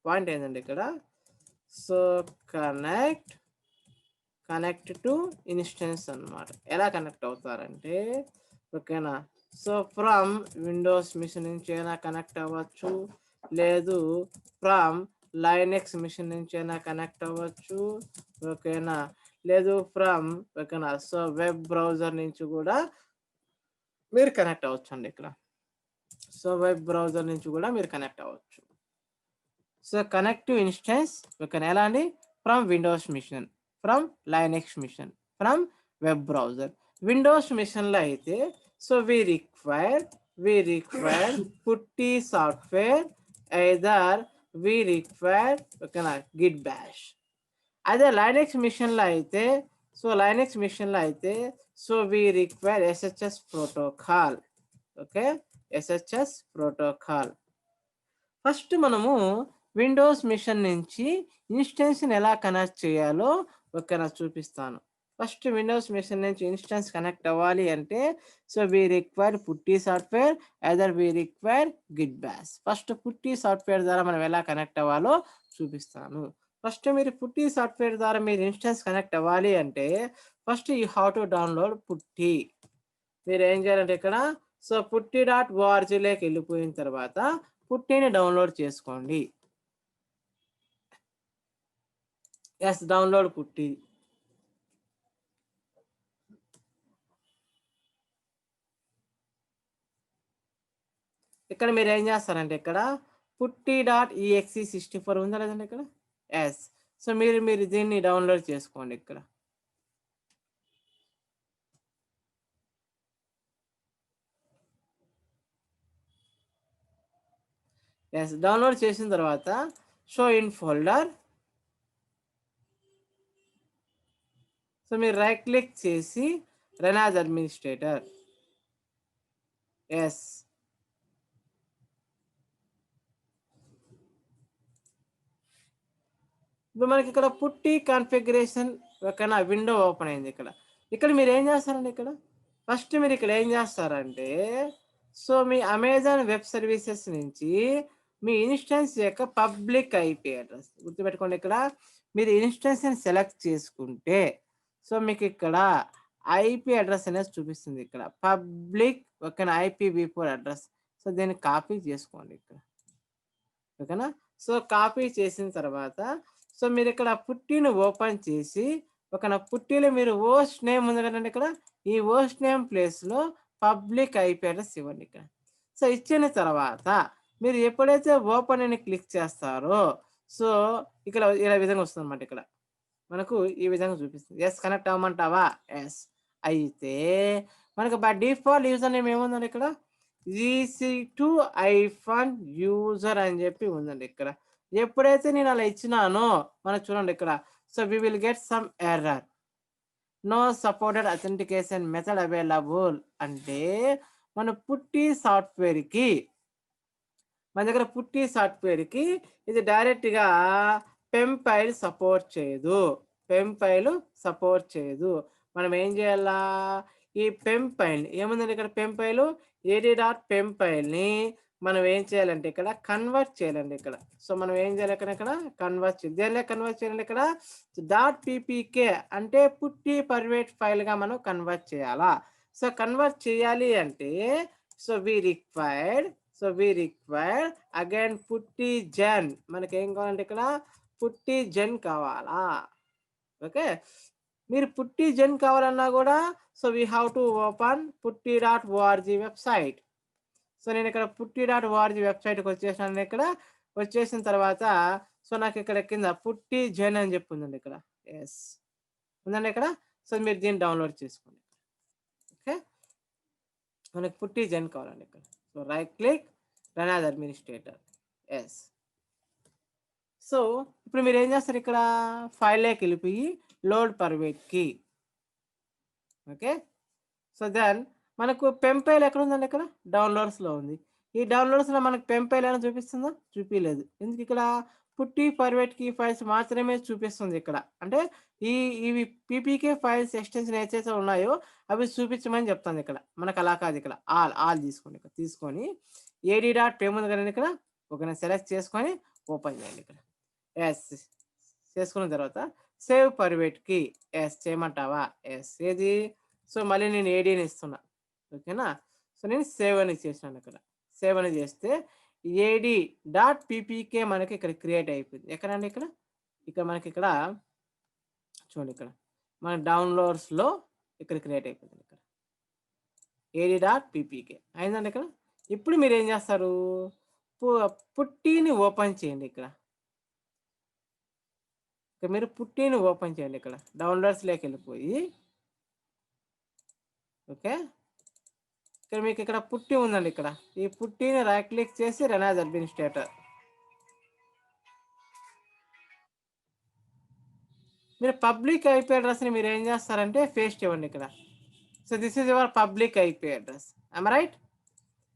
Point ఏంటంటే ఇక్కడ so connect to instance అన్నమాట. ఎలా కనెక్ట్ అవుతారంటే ఓకేనా, సో ఫ్రమ్ విండోస్ మిషన్ నుంచి అయినా కనెక్ట్ అవ్వచ్చు, లేదు ఫ్రమ్ లైనెక్స్ మిషన్ నుంచి అయినా కనెక్ట్ అవ్వచ్చు, ఓకేనా, లేదు ఫ్రమ్ ఓకేనా సో వెబ్ బ్రౌజర్ నుంచి కూడా మీరు కనెక్ట్ అవ్వచ్చు అండి ఇక్కడ. సో వెబ్ బ్రౌజర్ నుంచి కూడా మీరు కనెక్ట్ అవ్వచ్చు. సో కనెక్టివ్ ఇన్స్టెన్స్ ఓకేనా ఎలా అండి, from Windows machine, from Linux machine, from web browser. Windows మిషన్లో అయితే so we require PuTTY software either require ఓకేనా గిట్ బ్యాష్. అదే లైనెక్స్ మిషన్లో అయితే so we require SSH protocol. Okay, SSH protocol. First మనము విండోస్ మిషన్ నుంచి ఇన్స్టెన్స్ని ఎలా కనెక్ట్ చేయాలో ఓకేనా చూపిస్తాను. ఫస్ట్ విండోస్ మిషన్ నుంచి ఇన్స్టెన్స్ కనెక్ట్ అవ్వాలి అంటే so we require PuTTY software either we require Git Bash. First PuTTY software ద్వారా మనం ఎలా కనెక్ట్ అవ్వాలో చూపిస్తాను. ఫస్ట్ మీరు పుట్టి సాఫ్ట్వేర్ ద్వారా మీరు ఇన్స్టెన్స్ కనెక్ట్ అవ్వాలి అంటే first you have to download పుట్టి. మీరు ఏం చేయాలంటే ఇక్కడ సో putti.org వెళ్ళిపోయిన తర్వాత పుట్టిని డౌన్లోడ్ చేసుకోండి. ఎస్, డౌన్లోడ్ పుట్టి. ఇక్కడ మీరు ఏం చేస్తారంటే ఇక్కడ putti.exe64 ఉందా లేదండి ఇక్కడ. ఎస్, సో మీరు దీన్ని డౌన్లోడ్ చేసుకోండి ఇక్కడ. ఎస్, డౌన్లోడ్ చేసిన తర్వాత షో ఇన్ ఫోల్డర్. సో మీరు రైట్ క్లిక్ చేసి రన్ యాజ్ అడ్మినిస్ట్రేటర్. ఎస్, ఇప్పుడు మనకి ఇక్కడ పుట్టి కాన్ఫిగరేషన్ ఓకేనా విండో ఓపెన్ అయింది ఇక్కడ. ఇక్కడ మీరు ఏం చేస్తారండి ఇక్కడ ఫస్ట్ మీరు ఇక్కడ ఏం చేస్తారంటే సో మీ అమెజాన్ వెబ్ సర్వీసెస్ నుంచి మీ ఇన్స్టెన్స్ యొక్క పబ్లిక్ ఐపీ అడ్రస్ గుర్తుపెట్టుకోండి. ఇక్కడ మీరు ఇన్స్టెన్స్ని సెలెక్ట్ చేసుకుంటే సో మీకు ఇక్కడ ఐపీ అడ్రస్ అనేది చూపిస్తుంది ఇక్కడ పబ్లిక్ ఓకేనా IPv4 అడ్రస్. సో దీన్ని కాపీ చేసుకోండి ఇక్కడ ఓకేనా. సో కాపీ చేసిన తర్వాత సో మీరు ఇక్కడ పుట్టిని ఓపెన్ చేసి ఓకేనా పుట్టిలో మీరు హోస్ట్ నేమ్ ఉంది కదండి ఇక్కడ ఈ హోస్ట్ నేమ్ ప్లేస్లో పబ్లిక్ ఐపీ అడ్రస్ ఇవ్వండి ఇక్కడ. సో ఇచ్చిన తర్వాత మీరు ఎప్పుడైతే ఓపెన్ అని క్లిక్ చేస్తారో సో ఇక్కడ ఇలా విధంగా వస్తుంది అన్నమాట. ఇక్కడ మనకు ఈ విధంగా చూపిస్తుంది. ఎస్, కనెక్ట్ అవ్వమంటావా. ఎస్ అయితే మనకు బై డిఫాల్ట్ యూజర్ నేమ్ ఏముందండి ఇక్కడ EC2 యూజర్ అని చెప్పి ఉందండి ఇక్కడ. ఎప్పుడైతే నేను అలా ఇచ్చినానో మనం చూడండి ఇక్కడ so we will get some error no supported authentication method available అంటే మన పుట్టి సాఫ్ట్వేర్కి మన దగ్గర పుట్టి సాఫ్ట్వేర్కి ఇది డైరెక్ట్గా పెంపైల్ సపోర్ట్ చేయదు. మనం ఏం చేయాలా ఈ పెంపైల్ ఏముందండి ఇక్కడ పెంపైల్ AD.PEMPILE మనం ఏం చేయాలంటే ఇక్కడ కన్వర్ట్ చేయాలండి ఇక్కడ. సో మనం ఏం చేయాలి ఇక్కడ కన్వర్ట్ చేయాలి. దేనిలో కన్వర్ట్ చేయాలండి ఇక్కడ .ppk అంటే పుట్టి ప్రైవేట్ ఫైల్గా మనం కన్వర్ట్ చేయాలా. సో కన్వర్ట్ చేయాలి అంటే సో వి రిక్వైర్డ్ అగైన్ పుట్టి జెన్. మనకి ఏం కావాలంటే ఇక్కడ పుట్టి జెన్ కావాలా. ఓకే, మీరు పుట్టి జెన్ కావాలన్నా కూడా so we have to open putti.org website. So నేను ఇక్కడ putti.org వెబ్సైట్కి వచ్చేసాను. ఇక్కడ వచ్చేసిన తర్వాత సో నాకు ఇక్కడ కింద పుట్టి జెన్ అని చెప్పి ఉందండి ఇక్కడ. ఎస్ ఉందండి ఇక్కడ. సో మీరు దీన్ని డౌన్లోడ్ చేసుకోండి. ఓకే, మనకి పుట్టి జెన్ కావాలండి ఇక్కడ. So right click run as administrator. Yes, so ఇప్పుడు మీరు ఏం చేస్తారు ఇక్కడ ఫైల్లోకి వెళ్ళిపోయి లోడ్ పర్వేట్కి. ఓకే, సో దెన్ మనకు పెంపైల్ ఎక్కడ ఉందండి ఇక్కడ డౌన్లోడ్స్లో ఉంది. ఈ డౌన్లోడ్స్లో మనకు పెంపైల్ అని చూపిస్తుందా చూపించలేదు. ఎందుకు ఇక్కడ పుట్టి ప్రైవేట్ కీ ఫైల్స్ మాత్రమే చూపిస్తుంది ఇక్కడ. అంటే ఇవి PPK ఫైల్స్ ఎక్స్టెన్షన్ ఏదైతే ఉన్నాయో అవి చూపించమని చెప్తాను ఇక్కడ. మనకు అలా కాదు ఇక్కడ ఆల్ తీసుకోండి. ఇక్కడ తీసుకొని AD.pem ఉంది కదండి ఇక్కడ ఒక సెలెక్ట్ చేసుకొని ఓపెన్ చేయండి ఇక్కడ. ఎస్. చేసుకున్న తర్వాత సేవ్ పర్వేట్‌కి ఎస్ చేయమంటావా? ఎస్. ఏది? సో, మళ్ళీ నేను ఏడీని ఇస్తున్నా. ఓకేనా? సో, నేను సేవ్ అని చేసినాను ఇక్కడ. సేవ్ అని చేస్తే ఏడీ డాట్ పీపీకే మనకి ఇక్కడ క్రియేట్ అయిపోయింది. ఎక్కడండి ఇక్కడ? ఇక్కడ మనకిక్కడ చూడండి ఇక్కడ. మన డౌన్‌లోడ్స్‌లో ఇక్కడ క్రియేట్ అయిపోయింది ఇక్కడ. ఏడీ డాట్ పీపీకే అయిందండి ఇక్కడ. ఇప్పుడు మీరేం చేస్తారు? పు పుట్టీని ఓపెన్ చేయండి ఇక్కడ. ఇక మీరు పుట్టీని ఓపెన్ చేయండి ఇక్కడ. డౌన్‌లోడ్స్‌లోకెళ్ళిపోయి ఓకే. ఇక్కడ మీకు ఇక్కడ పుట్టి ఉందండి ఇక్కడ. ఈ పుట్టిని రైట్ క్లిక్ చేసి రన్ యాజ్ అడ్మినిస్ట్రేటర్. మీరు పబ్లిక్ ఐపీ అడ్రస్‌ని మీరు ఏం చేస్తారంటే పేస్ట్ ఇవ్వండి ఇక్కడ. So, this is your public IP address. Yam I right?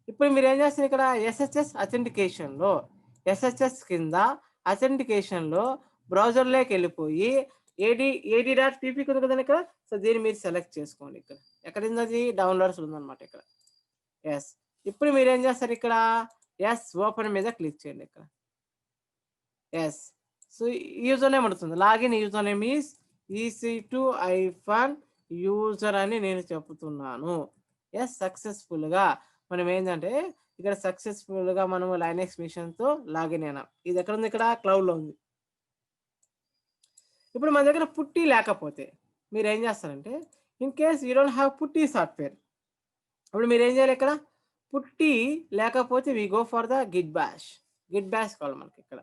ఇప్పుడు మీరు ఏం చేస్తారు ఇక్కడ ఎస్ఎస్ఎస్ అథెంటికేషన్‌లో ఎస్ఎస్ఎస్ కింద అథెంటికేషన్‌లో బ్రౌజర్‌లోకి వెళ్ళిపోయి ఏడీ డాట్ పీపీకి ఉంది కదండి ఇక్కడ. సో, దీన్ని మీరు సెలెక్ట్ చేసుకోండి ఇక్కడ. ఎక్కడుంది అది? డౌన్‌లోడ్స్‌లో ఉందన్నమాట ఇక్కడ. ఎస్. ఇప్పుడు మీరేం చేస్తారు ఇక్కడ? ఎస్ ఓపెన్ మీద క్లిక్ చేయండి ఇక్కడ. ఎస్. సో, యూజర్ నేమ్ అడుగుతుంది. Login user name is EC2 user అని నేను చెప్తున్నాను. ఎస్ సక్సెస్‌ఫుల్‌గా మనం ఏందంటే ఇక్కడ సక్సెస్‌ఫుల్‌గా మనము లైనక్స్ మిషన్‌తో లాగిన్ అయినాం. ఇది ఎక్కడుంది ఇక్కడ? క్లౌడ్‌లో ఉంది. ఇప్పుడు మన దగ్గర పుట్టి లేకపోతే మీరేం చేస్తారంటే in case you don't have PuTTY software అప్పుడు మీరేం చేయాలి ఇక్కడ? పుట్టి లేకపోతే we go for the Git Bash. Git Bash కావాలి మనకి ఇక్కడ.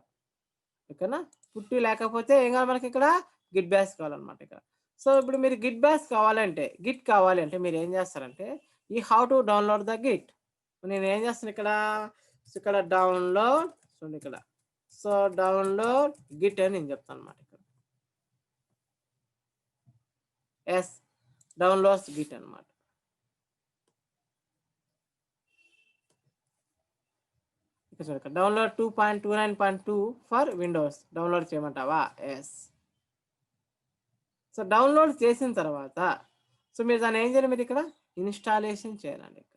ఓకేనా? పుట్టి లేకపోతే ఏం కావాలి మనకి ఇక్కడ? గిట్ బాష్ కావాలన్నమాట ఇక్కడ. సో, ఇప్పుడు మీరు గిట్ బాష్ కావాలంటే గిట్ కావాలి అంటే మీరు ఏం చేస్తారంటే ఈ how to download the Git. నేను ఏం చేస్తాను ఇక్కడ? ఇక్కడ డౌన్లోడ్ చూడండి ఇక్కడ. సో, డౌన్లోడ్ గిట్ అని నేను చెప్తాను అన్నమాట ఇక్కడ. ఎస్ డౌన్లోడ్స్ గిట్ అన్నమాట. ఇక్కడ చూడండి డౌన్లోడ్ 2.29.2 ఫర్ విండోస్ డౌన్లోడ్ చేయమంటావా? ఎస్. సో, డౌన్లోడ్ చేసిన తర్వాత సో, మీరు దాన్ని ఏం చేయాలి? మీరు ఇక్కడ ఇన్‌స్టాలేషన్ చేయాలండి ఇక్కడ.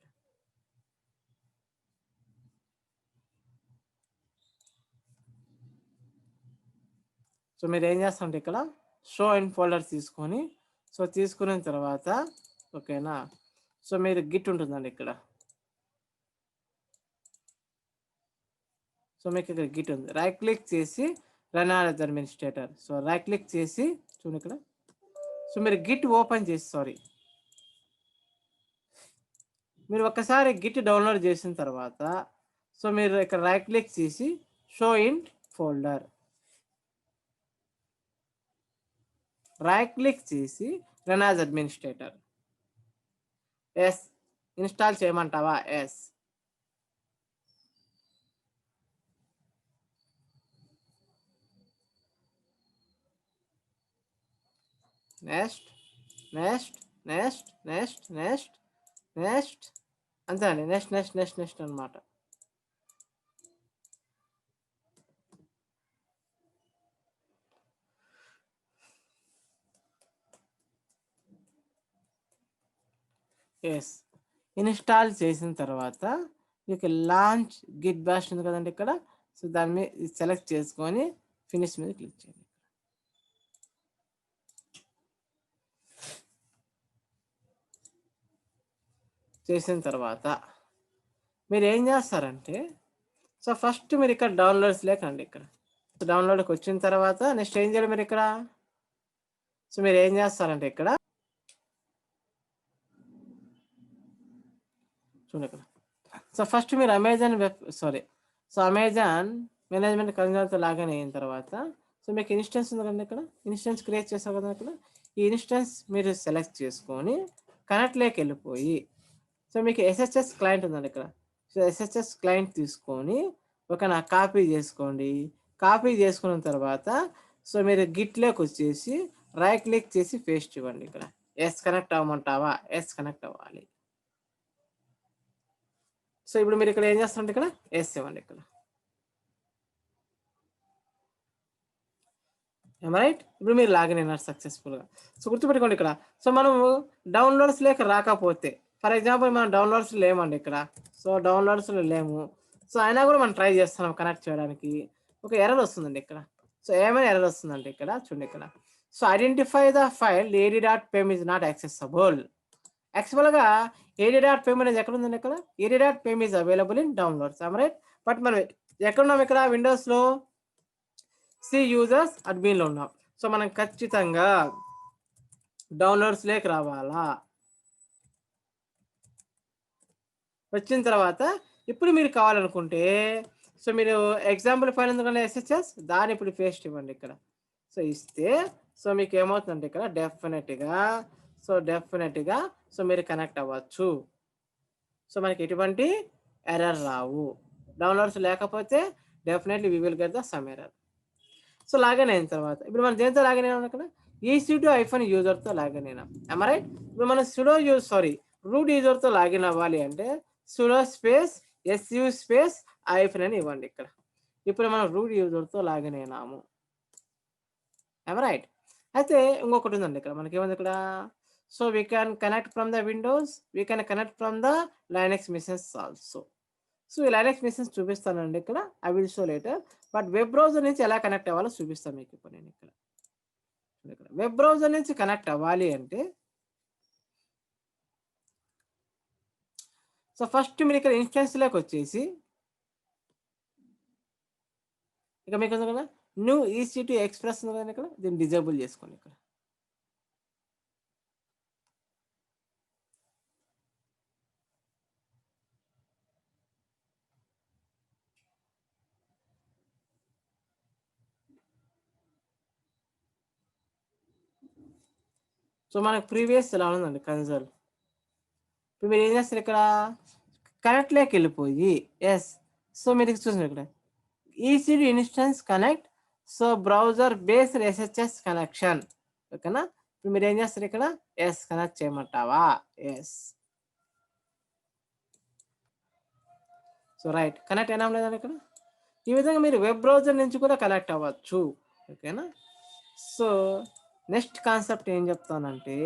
సో, మీరు ఏం చేస్తారంటే ఇక్కడ షో ఇన్ ఫోల్డర్ తీసుకొని సో, తీసుకున్న తర్వాత ఓకేనా? సో, మీరు గిట్ ఉంటుందండి ఇక్కడ. సో, మీకు ఇక్కడ గిట్ ఉంది. రైట్ క్లిక్ చేసి run as administrator. So, right click చేసి చూడండి ఇక్కడ. సో, మీరు గిట్ ఓపెన్ చేసి మీరు ఒక్కసారి గిట్ డౌన్లోడ్ చేసిన తర్వాత సో, మీరు ఇక్కడ రైట్ క్లిక్ చేసి show in folder. Right click చేసి run as administrator. Yes. Install చేయమంటావా? Yes. Next, next, next, next, next, next అంతే అండి. నెక్స్ట్, నెక్స్ట్, నెక్స్ట్, నెక్స్ట్ అన్నమాట. ఎస్. ఇన్‌స్టాల్ చేసిన తర్వాత మీకు లాంచ్ గిట్ బాష్ ఉంది కదండి ఇక్కడ. సో, దాని మీద సెలెక్ట్ చేసుకొని ఫినిష్ మీద క్లిక్ చేయండి. చేసిన తర్వాత మీరు ఏం చేస్తారంటే సో, ఫస్ట్ మీరు ఇక్కడ డౌన్లోడ్స్‌లోకి రండి ఇక్కడ. డౌన్లోడ్‌కి వచ్చిన తర్వాత నెక్స్ట్ ఏం చేయాలి మీరు ఇక్కడ? సో, మీరు ఏం చేస్తారంటే ఇక్కడ చూడండి ఇక్కడ. సో, ఫస్ట్ మీరు అమెజాన్ అమెజాన్ మేనేజ్మెంట్ కన్సోల్‌తో లాగిన్ అయిన తర్వాత సో, మీకు ఇన్‌స్టెన్స్ ఉంది కదండీ ఇక్కడ. ఇన్‌స్టెన్స్ క్రియేట్ చేసారు కదా ఇక్కడ. ఈ ఇన్‌స్టెన్స్ మీరు సెలెక్ట్ చేసుకొని కనెక్ట్‌లోకి వెళ్ళిపోయి సో, మీకు ఎస్ఎస్ఎస్ క్లయింట్ ఉందండి ఇక్కడ. సో, ఎస్ఎస్ఎస్ క్లయింట్ తీసుకొని ఓకేనా? కాపీ చేసుకోండి. కాపీ చేసుకున్న తర్వాత సో, మీరు గిట్‌లోకి వచ్చేసి రైట్ క్లిక్ చేసి పేస్ట్ ఇవ్వండి ఇక్కడ. ఎస్ కనెక్ట్ అవ్వమంటావా? ఎస్ కనెక్ట్ అవ్వాలి. సో, ఇప్పుడు మీరు ఇక్కడ ఏం చేస్తారంటే ఇక్కడ ఎస్ ఇవ్వండి ఇక్కడ. Am I right? ఇప్పుడు మీరు లాగిన్ అయినారు సక్సెస్‌ఫుల్‌గా. సో, గుర్తుపెట్టుకోండి ఇక్కడ. సో, మనము డౌన్లోడ్స్‌లోకి రాకపోతే ఫర్ ఎగ్జాంపుల్ మనం డౌన్లోడ్స్‌లో లేమండి ఇక్కడ. సో, డౌన్లోడ్స్‌లో లేము. సో, అయినా కూడా మనం ట్రై చేస్తున్నాం కనెక్ట్ చేయడానికి. ఒక ఎర్రర్ వస్తుందండి ఇక్కడ. సో, ఏమైనా ఎర్రర్ వస్తుందండి ఇక్కడ చూడండి ఇక్కడ. So, identify the file ad.pem is not accessible. యాక్చువల్‌గా ad.pem అనేది ఎక్కడుందండి ఇక్కడ? ad.pem is available in downloads. Am right? But మనం ఎక్కడున్నాం ఇక్కడ విండోస్‌లో? సి యూజర్స్ అడ్మిన్‌లో ఉన్నాం. సో, మనం ఖచ్చితంగా డౌన్‌లోడ్స్‌లోకి రావాలా? వచ్చిన తర్వాత ఇప్పుడు మీరు కావాలనుకుంటే సో, మీరు ఎగ్జాంపుల్ ఫైల్ ఉంది కదా ఎస్‌హెచ్‌ఎస్ దాన్ని ఇప్పుడు పేస్ట్ ఇవ్వండి ఇక్కడ. సో, ఇస్తే సో, మీకేమవుతుందంటే ఇక్కడ డెఫినెట్‌గా సో, మీరు కనెక్ట్ అవ్వచ్చు. సో, మనకి ఎటువంటి ఎర్రర్ రావు. డౌన్‌లోడ్స్ లేకపోతే definitely we will get the some error. So, login అయిన తర్వాత ఇప్పుడు మనం దేనితో లాగిన్ అయ్యాం ఇక్కడ? ఈసీ2 హైఫన్ యూజర్‌తో లాగిన్ అయినాం. Am I right? ఇప్పుడు మనం రూట్ యూజర్‌తో లాగిన్ అవ్వాలి అంటే sudo space S U space hyphen అని ఇవ్వండి ఇక్కడ. ఇప్పుడు మనం రూట్ యూజర్‌తో లాగిన్ అయినాము. Am I right? అయితే ఇంకొకటి ఉందండి ఇక్కడ. మనకేముంది ఇక్కడ? So, we can connect from the Windows, we can connect from the Linux machines also. So, ఈ లైనక్స్ మిషన్స్ చూపిస్తానండి ఇక్కడ. I will show later. But web browser నుంచి ఎలా కనెక్ట్ అవ్వాలో చూపిస్తాను మీకు ఇప్పుడు నేను ఇక్కడ. వెబ్ బ్రౌజర్ నుంచి కనెక్ట్ అవ్వాలి అంటే సో, ఫస్ట్ మీరు ఇక్కడ ఇన్‌స్టాన్స్‌లోకి వచ్చేసి ఇక మీకు ఉంది కదా! న్యూ ఈసీ2 ఎక్స్‌ప్రెస్ ఉంది కదండీ ఇక్కడ. దీన్ని డిజేబుల్ చేసుకోండి ఇక్కడ. సో, మనకు ప్రీవియస్ ఇలా ఉందండి కన్సోల్. ఇప్పుడు మీరు ఏం చేస్తారు ఇక్కడ కనెక్ట్‌లోకి వెళ్ళిపోయి సో, మీరు చూసారు ఇక్కడ EC two instance connect so, browser based SHS connection ఓకేనా? ఇప్పుడు మీరు ఏం చేస్తారు ఇక్కడ కనెక్ట్ చేయమంటావా? సో, రైట్ కనెక్ట్ అయినాం లేదండి ఇక్కడ. ఈ విధంగా మీరు వెబ్ బ్రౌజర్ నుంచి కూడా కనెక్ట్ అవ్వచ్చు. ఓకేనా? సో, నెక్స్ట్ కాన్సెప్ట్ ఏం చెప్తానంటే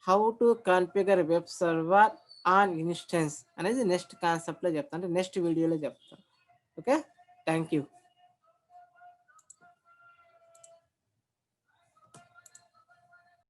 how to configure web server on instance అనేది నెక్స్ట్ కాన్సెప్ట్‌లో చెప్తాను. అంటే నెక్స్ట్ వీడియోలో చెప్తాను. ఓకే. Thank you.